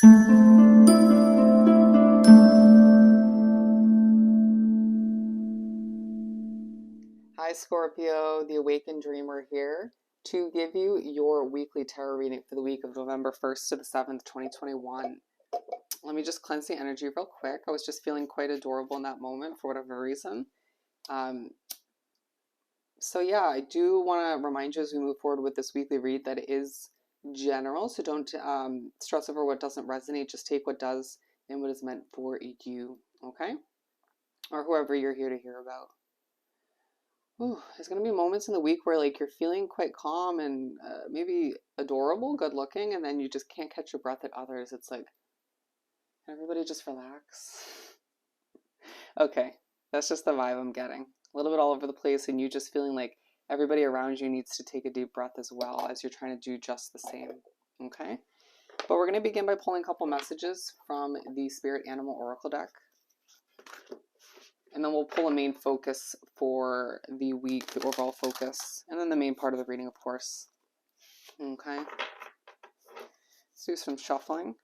Hi Scorpio, the Awakened Dreamer here to give you your weekly tarot reading for the week of November 1st to the 7th, 2021. Let me just cleanse the energy real quick. I was just feeling quite adorable in that moment for whatever reason. So yeah, I do want to remind you as we move forward with this weekly read that it is general, so don't stress over what doesn't resonate. Just take what does and what is meant for you, okay? Or whoever you're here to hear about. Ooh, there's going to be moments in the week where like you're feeling quite calm and maybe adorable, good looking, and then you just can't catch your breath at others. It's like, can everybody just relax? Okay, that's just the vibe I'm getting. A little bit all over the place, and you just feeling like everybody around you needs to take a deep breath as well as you're trying to do just the same. Okay? But we're going to begin by pulling a couple messages from the Spirit Animal Oracle deck. And then we'll pull a main focus for the week, the overall focus, and then the main part of the reading, of course. Okay. Let's do some shuffling.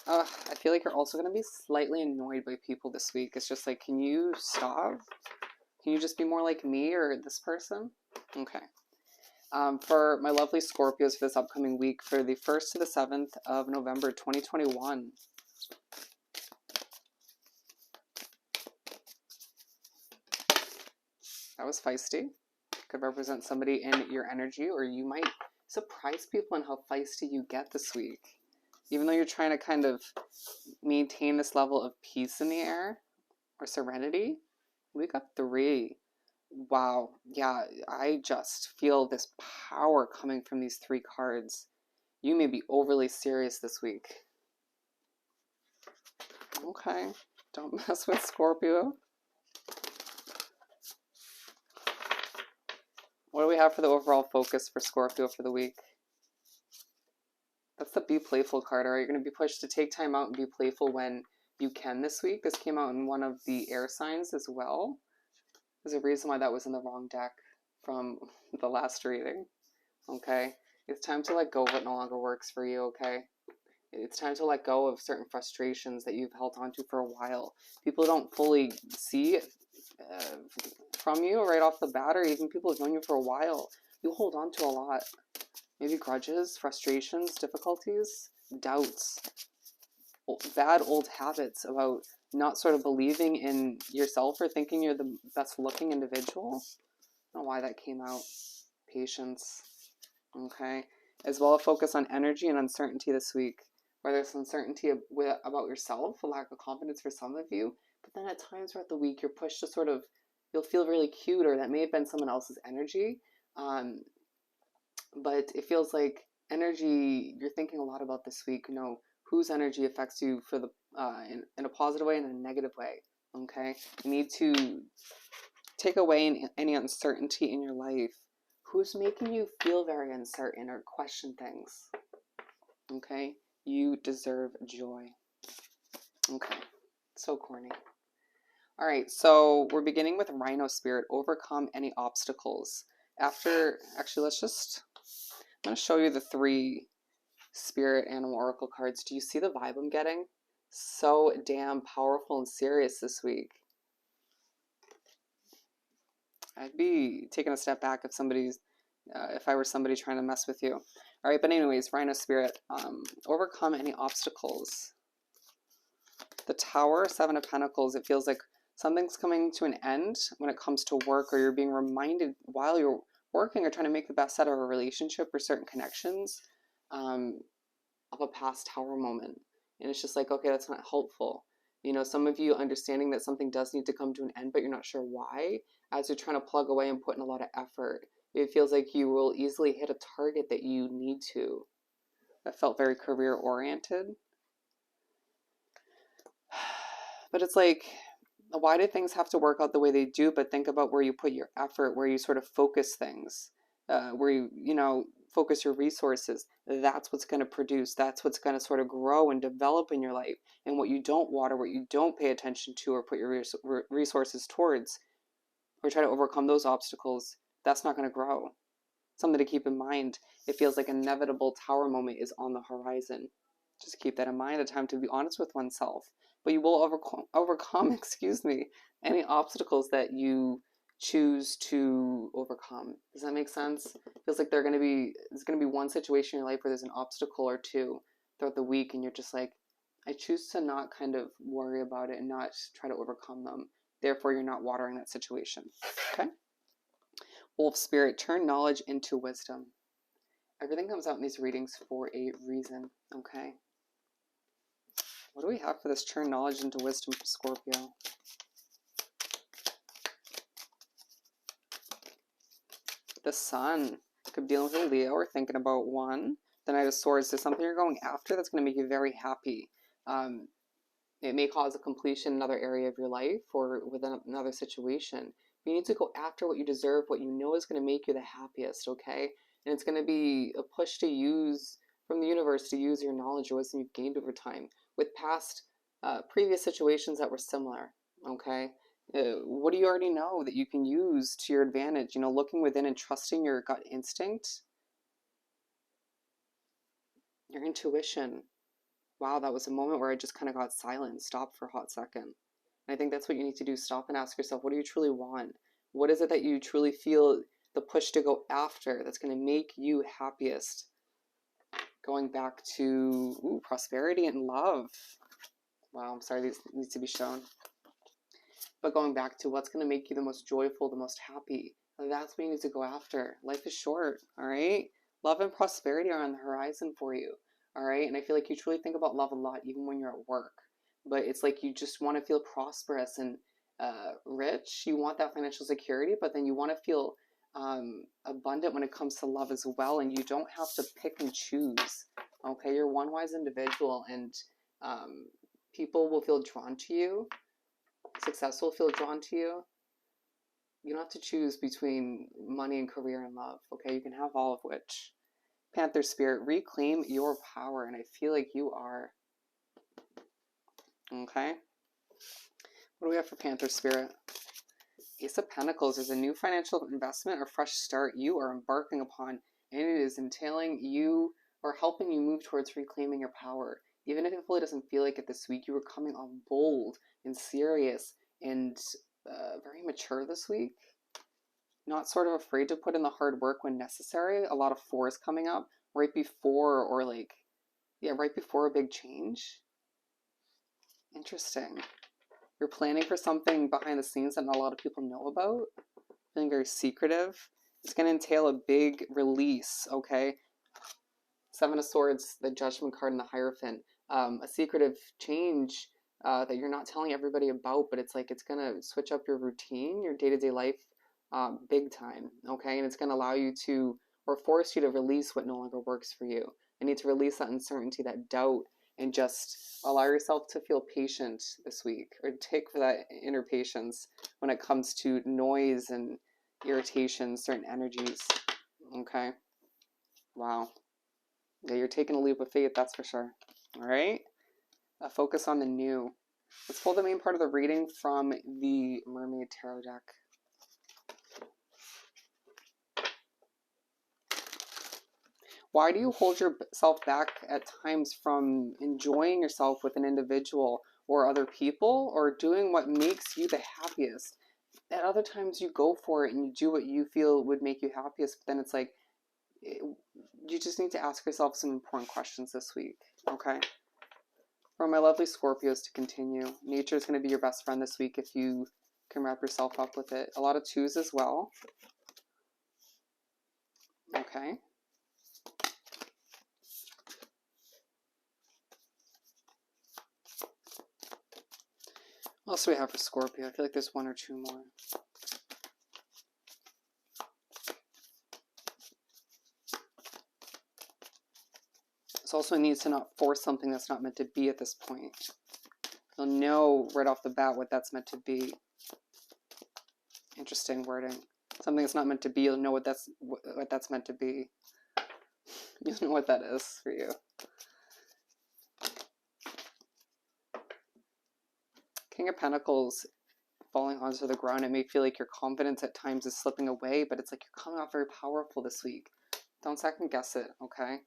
I feel like you're also going to be slightly annoyed by people this week. It's just like, can you stop? Can you just be more like me or this person? Okay. For my lovely Scorpios for this upcoming week, for the 1st to the 7th of November 2021. That was feisty. Could represent somebody in your energy, or you might surprise people in how feisty you get this week. Even though you're trying to kind of maintain this level of peace in the air or serenity, we got 3. Wow. Yeah, I just feel this power coming from these 3 cards. You may be overly serious this week. Okay. Don't mess with Scorpio. What do we have for the overall focus for Scorpio for the week? That's the Be Playful card. Are you going to be pushed to take time out and be playful when you can this week? This came out in one of the air signs as well. There's a reason why that was in the wrong deck from the last reading. Okay? It's time to let go of what no longer works for you, okay? It's time to let go of certain frustrations that you've held onto for a while. People don't fully see it from you right off the bat, or even people who've known you for a while. You hold on to a lot. Maybe grudges, frustrations, difficulties, doubts, bad old habits about not sort of believing in yourself or thinking you're the best looking individual. I don't know why that came out. Patience. Okay. As well, a focus on energy and uncertainty this week. Where there's uncertainty about yourself, a lack of confidence for some of you, but then at times throughout the week you're pushed to sort of, you'll feel really cute, or that may have been someone else's energy. But it feels like energy, you're thinking a lot about this week, whose energy affects you for the in a positive way and a negative way. Okay, you need to take away any uncertainty in your life. Who's making you feel very uncertain or question things? Okay, you deserve joy. Okay, so corny. All right, so we're beginning with Rhino Spirit. Overcome any obstacles. Actually, I'm going to show you the 3 Spirit Animal Oracle cards. Do you see the vibe I'm getting? So damn powerful and serious this week. I'd be taking a step back if I were somebody trying to mess with you. All right, but anyways, Rhino Spirit, overcome any obstacles. The Tower, 7 of Pentacles, it feels like something's coming to an end when it comes to work, or you're being reminded while you're working or trying to make the best out of a relationship or certain connections of a past Tower moment. And it's just like, okay, that's not helpful. Some of you understanding that something does need to come to an end, but you're not sure why, as you're trying to plug away and put in a lot of effort. It feels like you will easily hit a target that you need to. That felt very career-oriented. But it's like, why do things have to work out the way they do? But think about where you put your effort, where you sort of focus things, where you focus your resources. That's what's going to produce. That's what's going to sort of grow and develop in your life. And what you don't water, what you don't pay attention to or put your resources towards, or try to overcome those obstacles, that's not going to grow. something to keep in mind. It feels like an inevitable tower moment is on the horizon. Just keep that in mind, a time to be honest with oneself. But you will overcome, excuse me, any obstacles that you choose to overcome. Does that make sense? It feels like there's going to be one situation in your life where there's an obstacle or two throughout the week, and you're just like, I choose to not kind of worry about it and not try to overcome them. Therefore, you're not watering that situation. Okay? Wolf Spirit, turn knowledge into wisdom. Everything comes out in these readings for a reason. Okay? What do we have for this turn knowledge into wisdom for Scorpio? The Sun. Could be dealing with a Leo or thinking about one. The Knight of Swords. There's something you're going after that's going to make you very happy. It may cause a completion in another area of your life or within another situation. You need to go after what you deserve, what you know is going to make you the happiest, okay? And it's going to be a push to use from the universe to use your knowledge or wisdom you've gained over time with past previous situations that were similar, okay? What do you already know that you can use to your advantage? You know, looking within and trusting your gut instinct, your intuition. Wow, that was a moment where I just kind of got silent and stopped for a hot second. And I think that's what you need to do. Stop and ask yourself, what do you truly want? What is it that you truly feel the push to go after that's going to make you happiest? Going back to prosperity and love. Wow, I'm sorry, these need to be shown. But going back to what's going to make you the most joyful, the most happy. That's what you need to go after. Life is short, all right? Love and prosperity are on the horizon for you. All right. And I feel like you truly think about love a lot, even when you're at work. But it's like you just want to feel prosperous and rich. You want that financial security, but then you want to feel abundant when it comes to love as well. And you don't have to pick and choose. Okay. You're one wise individual, and people will feel drawn to you. Success will feel drawn to you. You don't have to choose between money and career and love. Okay. You can have all of which. Panther Spirit, reclaim your power, and I feel like you are. Okay. What do we have for Panther Spirit? Ace of Pentacles. There's a new financial investment or fresh start you are embarking upon, and it is entailing you or helping you move towards reclaiming your power. Even if it really doesn't feel like it this week, you were coming on bold and serious and very mature this week. Not sort of afraid to put in the hard work when necessary. A lot of fours coming up right before, or like, yeah, right before a big change. Interesting. You're planning for something behind the scenes that not a lot of people know about. Feeling very secretive. It's going to entail a big release, okay? Seven of Swords, the Judgment card, and the Hierophant. A secretive change that you're not telling everybody about, but it's like it's going to switch up your routine, your day-to-day life, big time, okay? And it's going to allow you to, or force you to release what no longer works for you. You need to release that uncertainty, that doubt, and just allow yourself to feel patient this week, or take for that inner patience when it comes to noise and irritation, certain energies, okay? Wow. Yeah, you're taking a leap of faith, that's for sure. All right? Focus on the new. Let's pull the main part of the reading from the Mermaid Tarot deck. Why do you hold yourself back at times from enjoying yourself with an individual or other people, or doing what makes you the happiest? At other times you go for it and you do what you feel would make you happiest, but then it's like, you just need to ask yourself some important questions this week, okay? For my lovely Scorpios to continue, nature is going to be your best friend this week if you can wrap yourself up with it. A lot of twos as well. Okay. What else do we have for Scorpio? I feel like there's one or two more. This also needs to not force something that's not meant to be at this point. You'll know right off the bat what that's meant to be. Interesting wording. Something that's not meant to be, you'll know what that's meant to be. You'll know what that is for you. King of Pentacles falling onto the ground. It may feel like your confidence at times is slipping away, but it's like you're coming off very powerful this week. Don't second guess it, okay?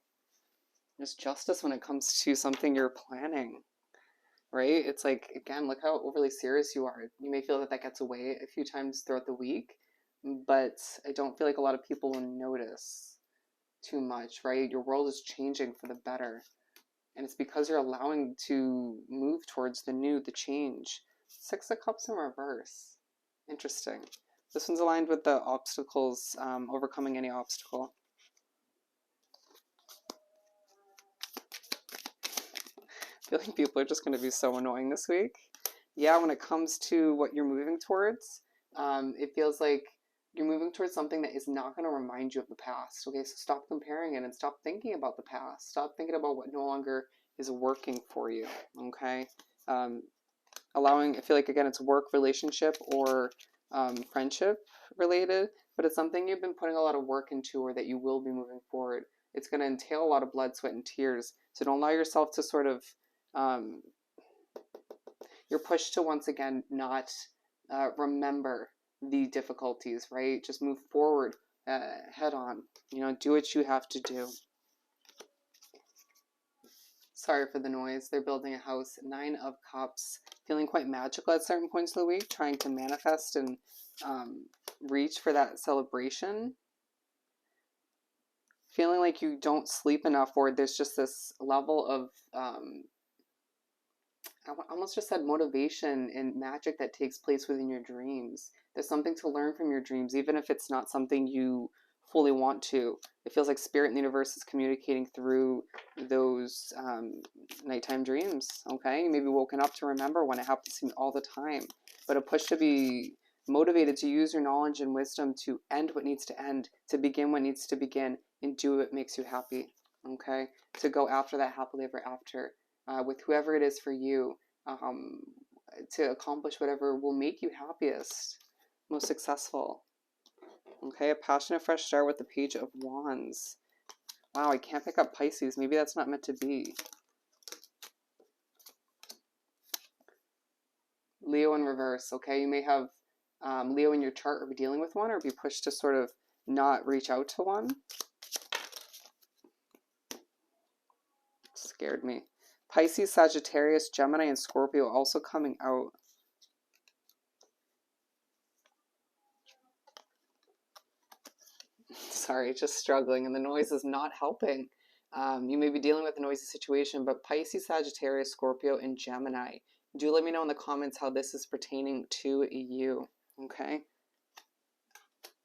There's justice when it comes to something you're planning, right? It's like, again, look how overly serious you are. You may feel that that gets away a few times throughout the week, but I don't feel like a lot of people will notice too much, right? Your world is changing for the better. And it's because you're allowing to move towards the new, the change. Six of Cups in reverse. Interesting. This one's aligned with the obstacles, overcoming any obstacle. I feel like people are just going to be so annoying this week. Yeah, when it comes to what you're moving towards, it feels like you're moving towards something that is not going to remind you of the past. Okay, so stop comparing it and stop thinking about the past. Stop thinking about what no longer is working for you. Okay, allowing, I feel like, again, it's work, relationship, or friendship related, but it's something you've been putting a lot of work into, or that you will be moving forward. It's going to entail a lot of blood, sweat, and tears. So don't allow yourself to sort of, you're pushed to once again not remember the difficulties, right? Just move forward head on. You know, do what you have to do. Sorry for the noise. They're building a house. 9 of Cups. Feeling quite magical at certain points of the week. Trying to manifest and reach for that celebration. Feeling like you don't sleep enough, or there's just this level of, I almost just said motivation and magic that takes place within your dreams. There's something to learn from your dreams, even if it's not something you fully want to. It feels like spirit in the universe is communicating through those nighttime dreams, okay? You may be woken up to remember when it happens to me all the time, but a push to be motivated to use your knowledge and wisdom to end what needs to end, to begin what needs to begin, and do what makes you happy, okay? To go after that happily ever after. With whoever it is for you, to accomplish whatever will make you happiest, most successful. Okay, a passionate fresh start with the Page of Wands. Wow, I can't pick up Pisces. Maybe that's not meant to be. Leo in reverse. Okay, you may have Leo in your chart, or be dealing with one, or be pushed to sort of not reach out to one. Scared me. Pisces, Sagittarius, Gemini, and Scorpio also coming out. Sorry, just struggling, and the noise is not helping. You may be dealing with a noisy situation, but Pisces, Sagittarius, Scorpio, and Gemini. Do let me know in the comments how this is pertaining to you, okay?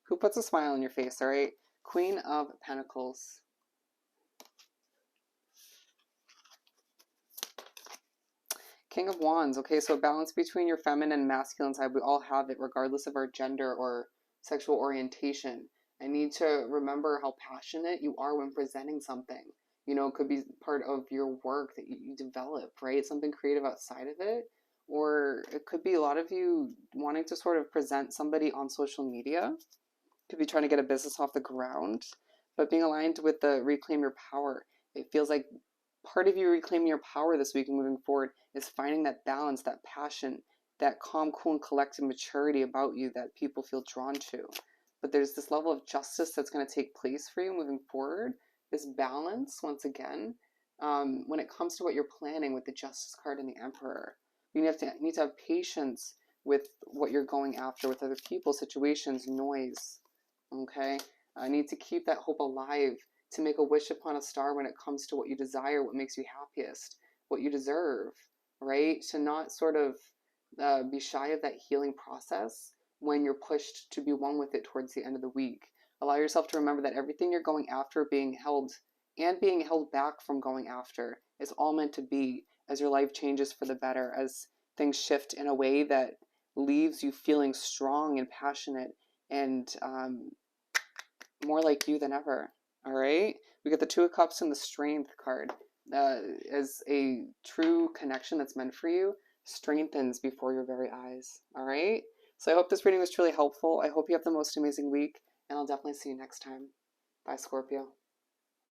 Who puts a smile on your face, all right? Queen of Pentacles. King of Wands. Okay, so a balance between your feminine and masculine side. We all have it, regardless of our gender or sexual orientation. I need to remember how passionate you are when presenting something. You know, it could be part of your work that you develop, right? Something creative outside of it. Or it could be a lot of you wanting to sort of present somebody on social media. Could be trying to get a business off the ground. But being aligned with the Reclaim Your Power, it feels like part of you reclaiming your power this week and moving forward is finding that balance, that passion, that calm, cool, and collected maturity about you that people feel drawn to. But there's this level of justice that's going to take place for you moving forward. This balance, once again, when it comes to what you're planning with the Justice card and the Emperor. You need to have patience with what you're going after, with other people, situations, noise. Okay? I need to keep that hope alive, to make a wish upon a star when it comes to what you desire, what makes you happiest, what you deserve, right? To not sort of be shy of that healing process when you're pushed to be one with it towards the end of the week. Allow yourself to remember that everything you're going after, being held back from going after, is all meant to be, as your life changes for the better, as things shift in a way that leaves you feeling strong and passionate and more like you than ever. All right, we got the Two of Cups and the Strength card. As a true connection that's meant for you strengthens before your very eyes. All right, so I hope this reading was truly helpful. I hope you have the most amazing week, and I'll definitely see you next time. Bye, Scorpio.